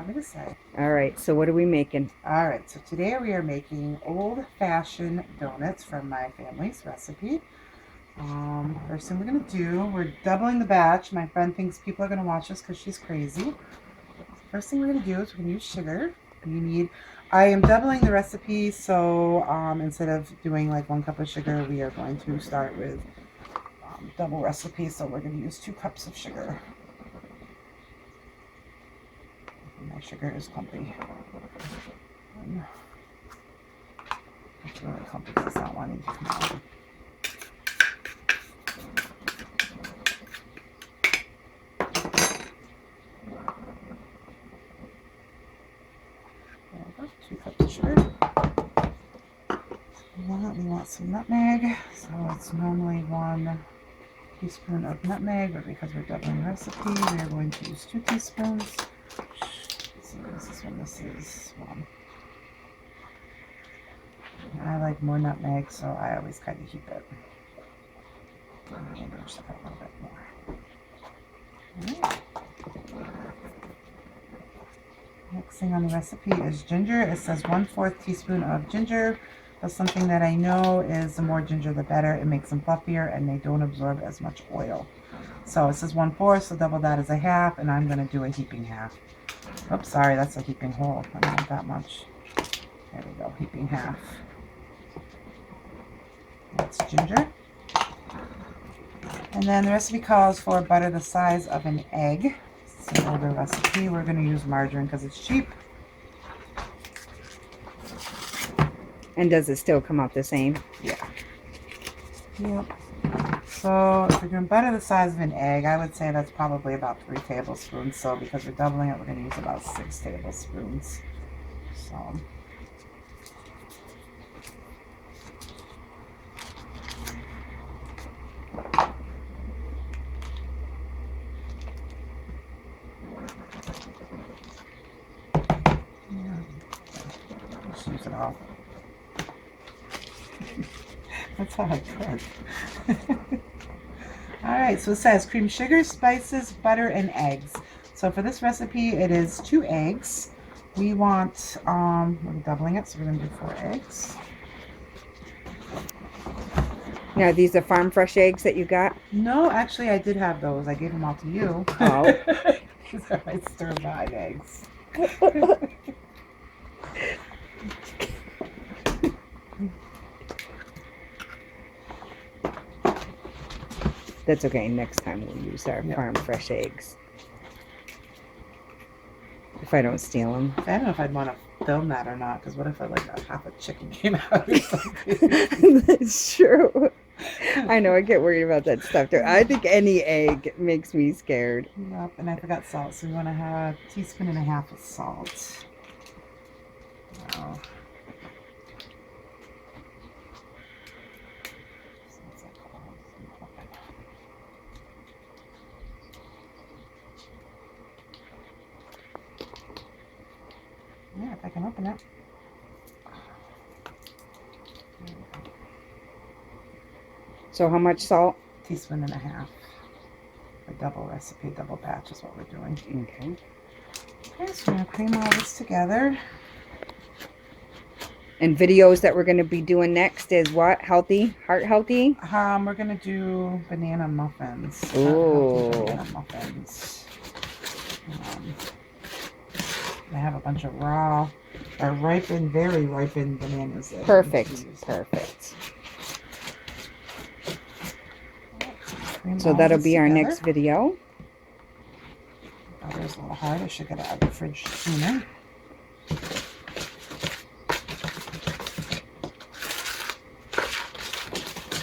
me to say. All right, so what are we making? All right, so today we are making old-fashioned donuts from my family's recipe. First thing we're gonna do, we're doubling the batch. My friend thinks people are gonna watch us because she's crazy. First thing we're gonna do is we're gonna use sugar. I am doubling the recipe, so instead of doing like 1 cup of sugar, we are going to start with double recipe. So we're gonna use 2 cups of sugar. My sugar is clumpy. It's really clumpy. It's not wanting to come out. There we go. 2 cups of sugar. We want some nutmeg. So it's normally 1 teaspoon of nutmeg, but because we're doubling the recipe, we are going to use 2 teaspoons. Let's see, this is when this is 1. I like more nutmeg, so I always kind of keep it. Maybe we'll just put a little bit more. All right. Next thing on the recipe is ginger. It says 1/4 teaspoon of ginger. That's something that I know is the more ginger the better. It makes them fluffier and they don't absorb as much oil. So it says 1/4, so double that is a half, and I'm going to do a heaping half. Oops, sorry, that's a heaping whole. I don't want that much. There we go, heaping half. That's ginger. And then the recipe calls for butter the size of an egg. It's an older recipe. We're going to use margarine because it's cheap. And does it still come out the same? Yeah. Yep. So if we're doing butter the size of an egg, I would say that's probably about 3 tablespoons. So because we're doubling it, we're going to use about 6 tablespoons. So. Just use it all. That's how I cook. Alright, so it says cream, sugar, spices, butter, and eggs. So for this recipe, it is 2 eggs. We want, we're doubling it, so we're going to do 4 eggs. Now, these are farm fresh eggs that you got? No, actually, I did have those. I gave them all to you. Oh. These are my store-bought eggs. That's okay. Next time we'll use our farm fresh eggs. If I don't steal them. I don't know if I'd want to film that or not, because what if half a chicken came out or something? That's true. I know, I get worried about that stuff too. I think any egg makes me scared. Yep, and I forgot salt, so we want to have 1.5 teaspoons of salt. Wow. Yeah, if I can open it. So how much salt? 1.5 teaspoons. A double recipe, double batch is what we're doing. Okay. Okay, so we're going to cream all this together. And videos that we're going to be doing next is what? Healthy? Heart healthy? We're going to do banana muffins. Ooh. Banana muffins. I have a bunch of raw, or ripened, very ripened bananas. Perfect. Perfect. So that'll be our next video. Butter's a little hard. I should get it out of the fridge sooner.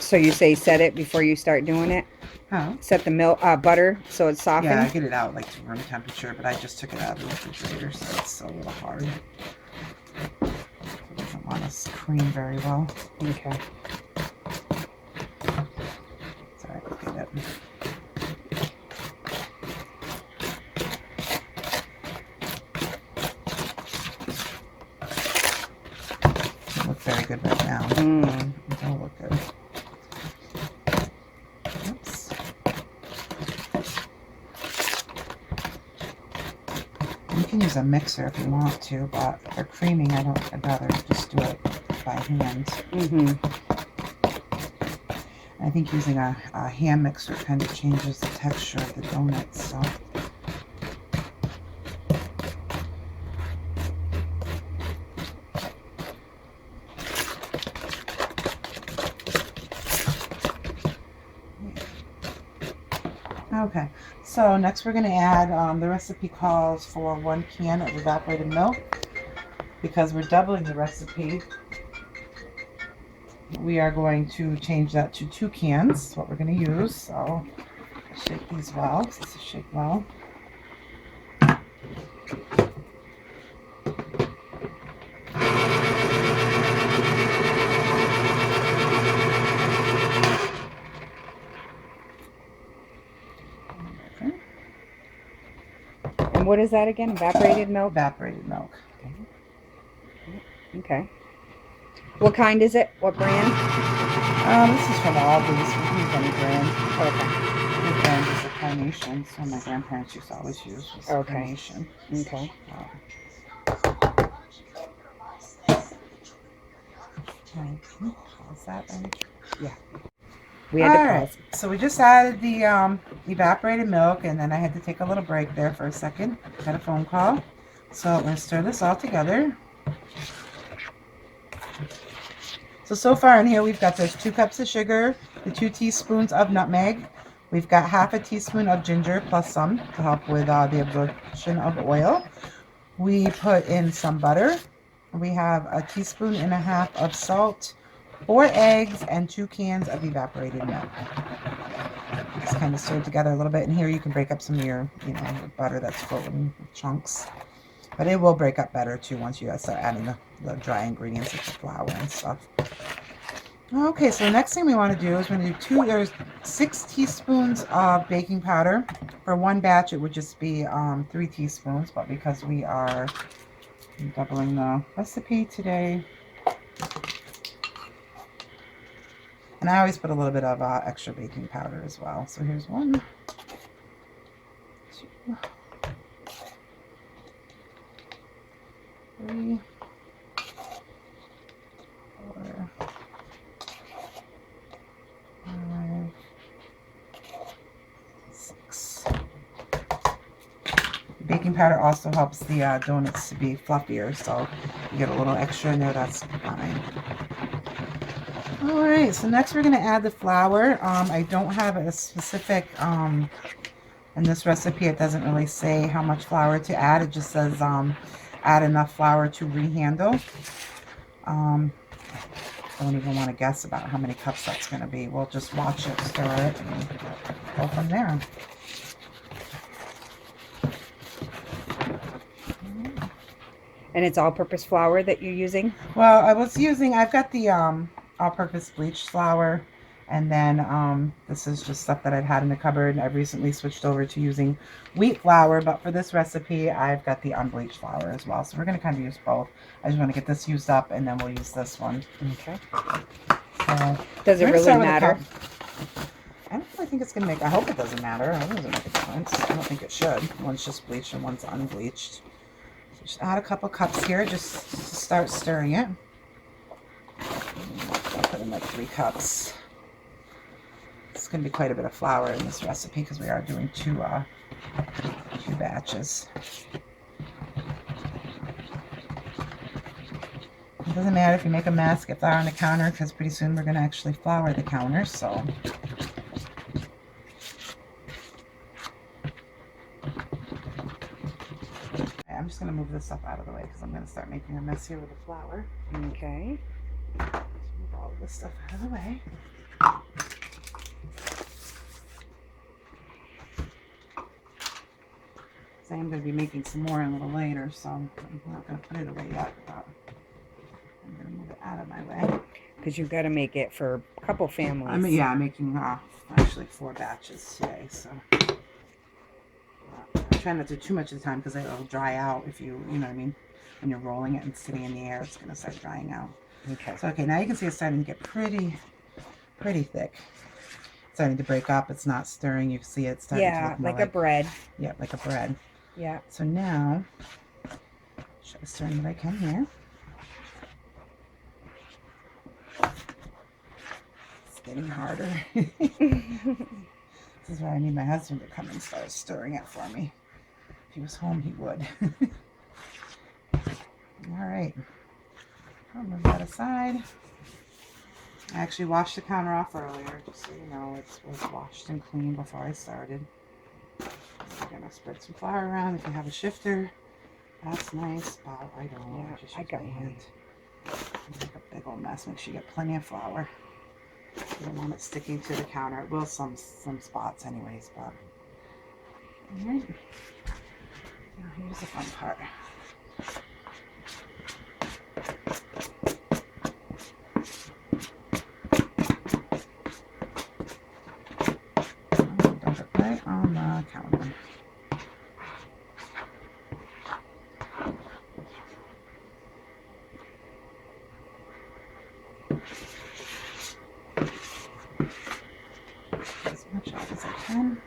So you say set it before you start doing it? Huh? Set the milk, butter so it's softened? Yeah, I get it out like to room temperature, but I just took it out of the refrigerator, so it's a little hard. It doesn't want to cream very well. Okay. Sorry, I'll get it. Doesn't look very good right now. It don't look good. Oops. You can use a mixer if you want to, but for creaming, I'd rather just do it by hand. I think using a hand mixer kind of changes the texture of the donuts. So. Okay, so next we're going to add, the recipe calls for 1 can of evaporated milk. Because we're doubling the recipe, we are going to change that to 2 cans. That's what we're going to use. So shake these well. This is shake well. And what is that again? Evaporated milk? Evaporated milk. Okay. What kind is it? What brand? This is from Aldi's. We can use any brand. Okay. The brand is a Carnation, so my grandparents used to always use Carnation. Okay. Pause that then. Yeah. We had to pause. So we just added the evaporated milk, and then I had to take a little break there for a second. Got a phone call. So we're going to stir this all together. So far in here we've got there's 2 cups of sugar, the 2 teaspoons of nutmeg. We've got half a teaspoon of ginger plus some to help with the absorption of oil. We put in some butter. We have a teaspoon and a half of salt, 4 eggs, and 2 cans of evaporated milk. Just kind of stir it together a little bit. And here you can break up some of your, your butter that's floating chunks. But it will break up better too once you start adding the dry ingredients like the flour and stuff. Okay, so the next thing we want to do is we're going to do there's 6 teaspoons of baking powder. For 1 batch it would just be 3 teaspoons, but because we are doubling the recipe today, and I always put a little bit of extra baking powder as well. So here's 1, 2, 3, 4, 5, 6. Baking powder also helps the donuts to be fluffier, so you get a little extra in there, that's fine. Alright, so next we're going to add the flour. I don't have a specific, in this recipe it doesn't really say how much flour to add, it just says add enough flour to rehandle. I don't even want to guess about how many cups that's going to be. We'll just watch it, stir it, and go from there. And it's all-purpose flour that you're using? Well, I've got the all-purpose bleached flour, and then this is just stuff that I've had in the cupboard. I've recently switched over to using wheat flour, but for this recipe I've got the unbleached flour as well, so we're going to kind of use both. I just want to get this used up and then we'll use this one. Okay. So does it really matter? I don't really think it's going to make, I hope it doesn't matter. I hope it doesn't make a difference. I don't think it should. One's just bleached and one's unbleached. So just add a couple cups here just to start stirring it. I'll put in like 3 cups. It's going to be quite a bit of flour in this recipe because we are doing 2 batches. It doesn't matter if you make a mess, get flour on the counter, because pretty soon we're going to actually flour the counter, so. I'm just going to move this stuff out of the way because I'm going to start making a mess here with the flour. Okay. Move all of this stuff out of the way. So I'm going to be making some more a little later, so I'm not going to put it away yet, but I'm going to move it out of my way. Because you've got to make it for a couple families. I'm making actually 4 batches today, so I try not to do too much of the time because it'll dry out if you know what I mean, when you're rolling it and sitting in the air, it's going to start drying out. Okay. So okay, now you can see it's starting to get pretty thick. It's starting to break up. It's not stirring. You can see it starting to look more like a bread. Yeah, like a bread. Yeah. So now, should I stir what I can here? It's getting harder. This is why I need my husband to come and start stirring it for me. If he was home, he would. All right. I'll move that aside. I actually washed the counter off earlier, just so you know, it was washed and clean before I started. I'm gonna spread some flour around. If you have a shifter, that's nice, but I don't. Yeah, I just I use got my one. hand. Make a big old mess. Make sure you get plenty of flour. You don't want it sticking to the counter. It will some spots anyways, but all right. Now here's the fun part. Dump it right on the counter. As much off as I can.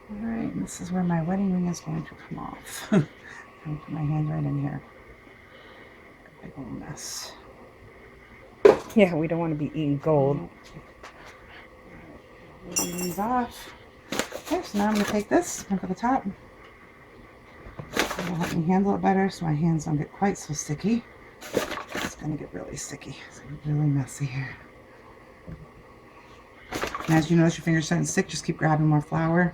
All right, and this is where my wedding ring is going to come off. I'm going to put my hand right in here. A big old mess. Yeah, we don't want to be eating gold. Wedding ring's off. Okay, so now I'm going to take this, sprinkle the top. It'll help me handle it better so my hands don't get quite so sticky. It's going to get really sticky. It's going to be really messy here. And as you notice your fingers starting to stick, just keep grabbing more flour.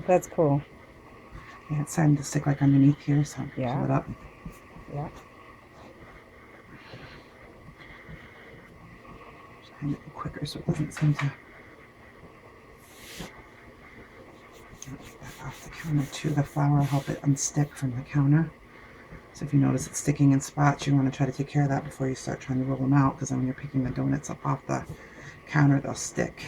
That's cool. Yeah, it's starting to stick like underneath here, so Yeah. pull it up. Yeah. Trying to be quicker so it doesn't seem to. Get that off the counter too. The flour will help it unstick from the counter. So if you notice it's sticking in spots, you want to try to take care of that before you start trying to roll them out, because then when you're picking the donuts up off the counter, they'll stick.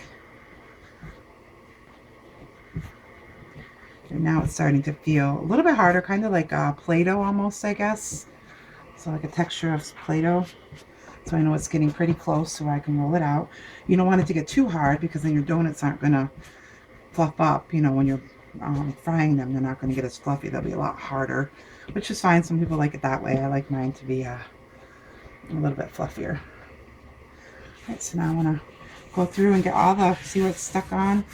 And now it's starting to feel a little bit harder, kind of like Play-Doh almost, I guess. So like a texture of Play-Doh. So I know it's getting pretty close so I can roll it out. You don't want it to get too hard because then your donuts aren't going to fluff up. You know, when you're frying them, they're not going to get as fluffy. They'll be a lot harder, which is fine. Some people like it that way. I like mine to be a little bit fluffier. All right, so now I want to go through and get all the, see what's stuck on.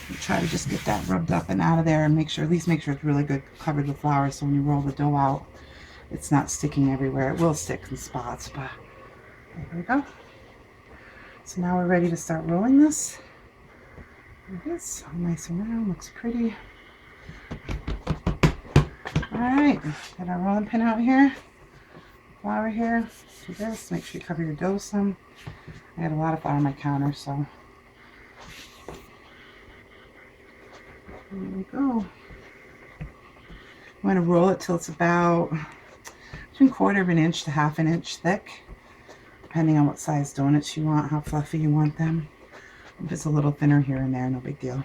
And try to just get that rubbed up and out of there and make sure, at least make sure it's really good covered with flour so when you roll the dough out, it's not sticking everywhere. It will stick in spots, but there we go. So now we're ready to start rolling this. There it is, all nice and round, looks pretty. All right, got our rolling pin out here. Flour here, do this, make sure you cover your dough some. I had a lot of flour on my counter, so there we go. You want to roll it till it's about between 1/4 of an inch to 1/2 inch thick, depending on what size donuts you want, how fluffy you want them. If it's a little thinner here and there, no big deal.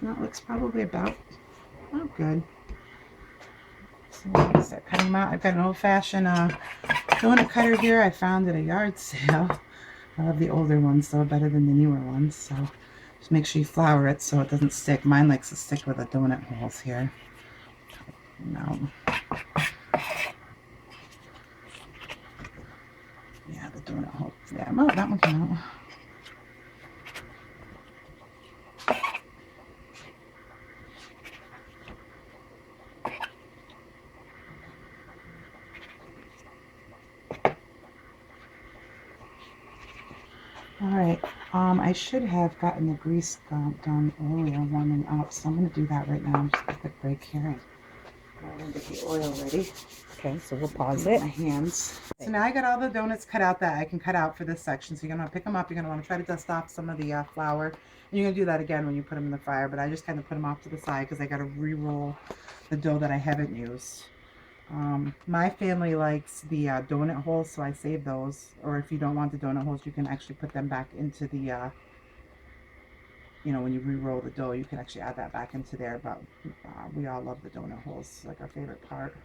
That looks probably about good. So I'm going to start cutting them out. I've got an old-fashioned donut cutter here I found at a yard sale. I love the older ones though, better than the newer ones. So just make sure you flour it so it doesn't stick. Mine likes to stick with the donut holes here. No. Yeah, the donut hole. Yeah, oh, that one came out. All right, I should have gotten the grease done earlier, warming up, so I'm going to do that right now. Just a quick break here and I'm going to get the oil ready. Okay, so we'll pause it. My hands. So now I got all the donuts cut out that I can cut out for this section. So you're going to pick them up. You're going to want to try to dust off some of the flour. And you're going to do that again when you put them in the fryer. But I just kind of put them off to the side because I got to re-roll the dough that I haven't used. My family likes the donut holes, so I save those. Or if you don't want the donut holes, you can actually put them back into the, when you re-roll the dough, you can actually add that back into there. But we all love the donut holes, like our favorite part.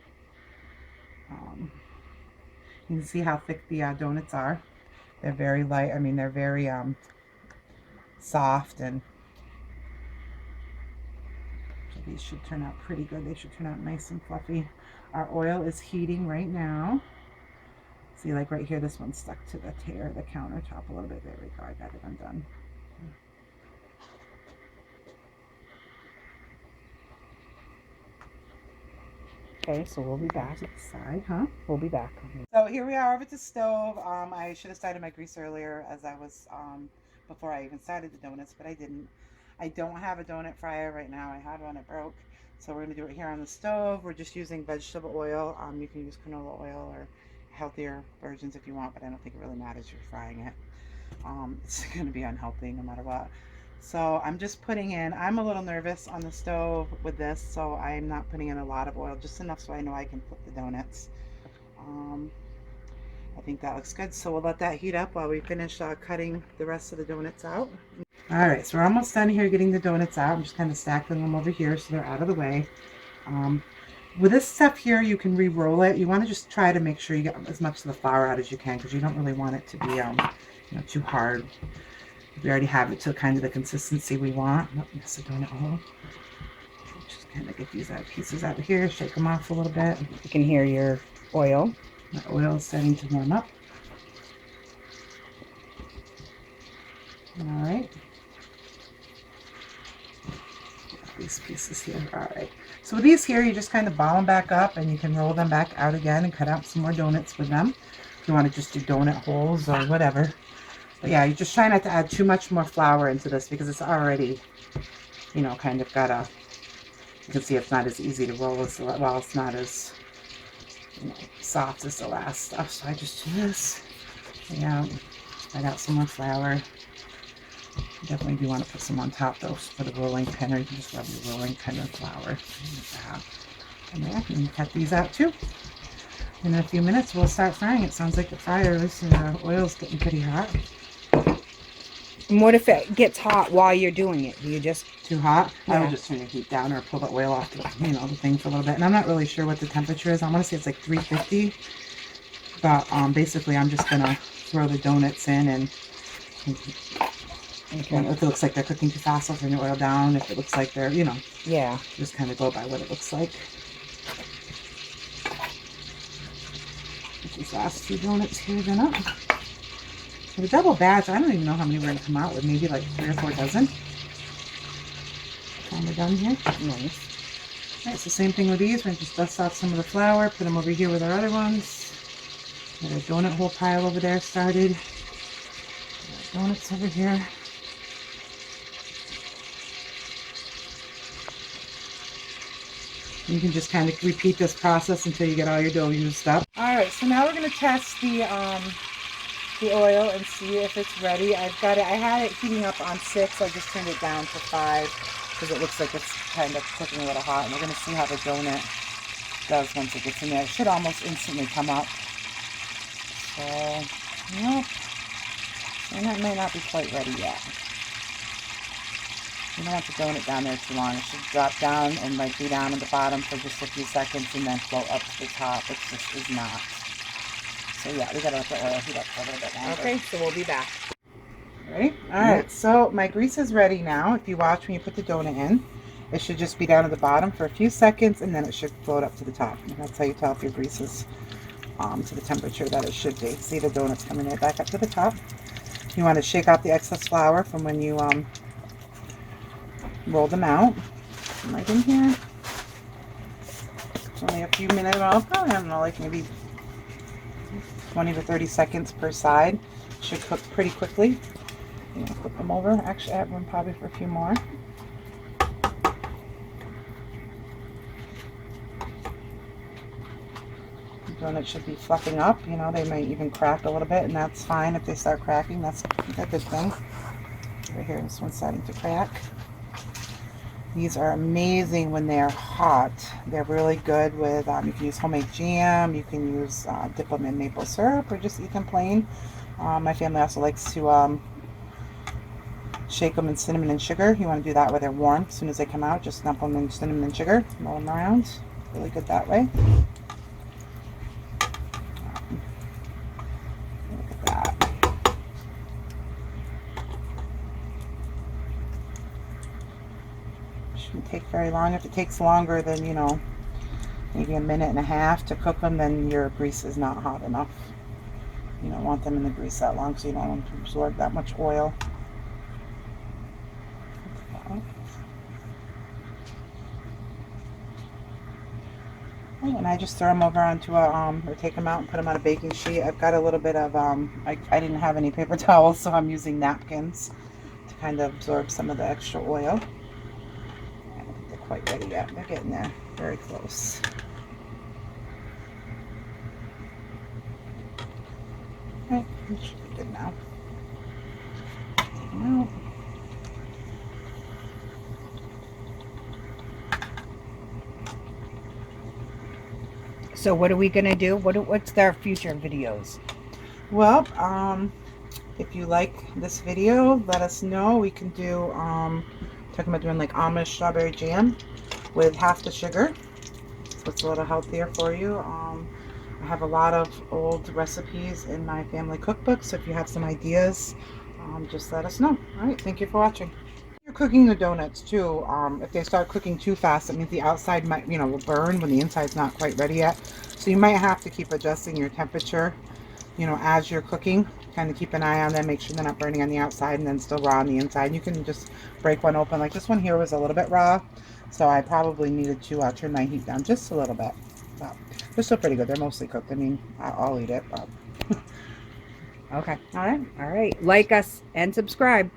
You can see how thick the donuts are. They're very light. I mean, they're very soft, and so these should turn out pretty good. They should turn out nice and fluffy. Our oil is heating right now. See, like right here, this one's stuck to the countertop a little bit. There we go. I got it undone. Okay, so we'll be back. To the side, huh? We'll be back. So here we are over at the stove. I should have started my grease earlier as I was, before I even started the donuts, but I didn't. I don't have a donut fryer right now. I had one, it broke. So we're going to do it here on the stove. We're just using vegetable oil. You can use canola oil or healthier versions if you want, but I don't think it really matters if you're frying it. It's going to be unhealthy no matter what. So I'm just putting in, I'm a little nervous on the stove with this, so I'm not putting in a lot of oil, just enough so I know I can flip the donuts. I think that looks good, so we'll let that heat up while we finish cutting the rest of the donuts out. All right, so we're almost done here getting the donuts out. I'm just kind of stacking them over here so they're out of the way. With this stuff here, you can re-roll it. You want to just try to make sure you get as much of the flour out as you can, because you don't really want it to be too hard. We already have it to kind of the consistency we want. Oh, that's a donut hole. Just kind of get these pieces out of here, shake them off a little bit. You can hear your oil. My oil is starting to warm up. All right. These pieces here. All right. So with these here, you just kind of ball them back up, and you can roll them back out again and cut out some more donuts with them. If you want to just do donut holes or whatever. But yeah, you just try not to add too much more flour into this because it's already, kind of got you can see it's not as easy to roll as, well, it's not as, soft as the last stuff. So I just do this. Yeah, add out some more flour. You definitely do want to put some on top though for the rolling pin, or you can just rub your rolling pin with flour. And there, you can cut these out too. In a few minutes, we'll start frying. It sounds like the fryer's oil's getting pretty hot. And what if it gets hot while you're doing it? Do you just... Too hot? Yeah. I would just turn the heat down or pull the oil off the, the thing for a little bit. And I'm not really sure what the temperature is. I want to say it's like 350. But basically, I'm just going to throw the donuts in, and Okay. if it looks like they're cooking too fast, I'll turn the oil down. If it looks like they're, Yeah. just kind of go by what it looks like. Get these last two donuts here then up. For the double batch, I don't even know how many we're going to come out with. Maybe like 3 or 4 dozen. And we're done here. Nice. Alright, so same thing with these. We're going to just dust off some of the flour, put them over here with our other ones. Got a donut hole pile over there started. Donuts over here. You can just kind of repeat this process until you get all your dough used up. Alright, so now we're going to test the oil and see if it's ready. I had it heating up on 6. I just turned it down to 5 because it looks like it's kind of cooking a little hot. And we're going to see how the donut does once it gets in there. It should almost instantly come up. So, nope. And that may not be quite ready yet. You don't want the donut down there too long. It should drop down and be down at the bottom for just a few seconds and then float up to the top. It just is not. So yeah, we gotta let the oil heat up for a little bit longer. Okay, so we'll be back. Ready? Alright, so my grease is ready now. If you watch when you put the donut in, it should just be down at the bottom for a few seconds, and then it should float up to the top. And that's how you tell if your grease is to the temperature that it should be. See the donuts coming right back up to the top. You want to shake out the excess flour from when you roll them out. Right in here. It's only a few minutes, well, probably, I don't know, like maybe 20 to 30 seconds per side. Should cook pretty quickly. I'm gonna flip them over. Actually, I have room probably for a few more. The donuts should be fluffing up. They might even crack a little bit, and that's fine if they start cracking. That's a good thing. Right here, this one's starting to crack. These are amazing when they're hot. They're really good with, you can use homemade jam, you can use, dip them in maple syrup, or just eat them plain. My family also likes to shake them in cinnamon and sugar. You want to do that where they're warm. As soon as they come out, just dump them in cinnamon and sugar, roll them around. Really good that way. Look at that. Shouldn't take very long. If it takes longer than, you know, maybe a minute and a half to cook them, then your grease is not hot enough. You don't want them in the grease that long, so you don't want them to absorb that much oil. And I just throw them over onto a, or take them out and put them on a baking sheet. I've got a little bit of, I didn't have any paper towels, so I'm using napkins to kind of absorb some of the extra oil. I don't think they're quite ready yet. They're getting there, very close. Right, it should be good now. Take them out. So what are we gonna do? What's their future videos? Well, if you like this video, let us know. We can do, talking about doing like almond strawberry jam with half the sugar. So it's a little healthier for you. I have a lot of old recipes in my family cookbook, so if you have some ideas, just let us know. All right, thank you for watching. You're cooking the donuts too. If they start cooking too fast, it means the outside might, will burn when the inside's not quite ready yet. So you might have to keep adjusting your temperature, as you're cooking. Kind of keep an eye on them, make sure they're not burning on the outside and then still raw on the inside. You can just break one open. Like this one here was a little bit raw, so I probably needed to turn my heat down just a little bit. But they're still pretty good. They're mostly cooked. I mean, I'll eat it. But Okay. all right. All right. Like us and subscribe.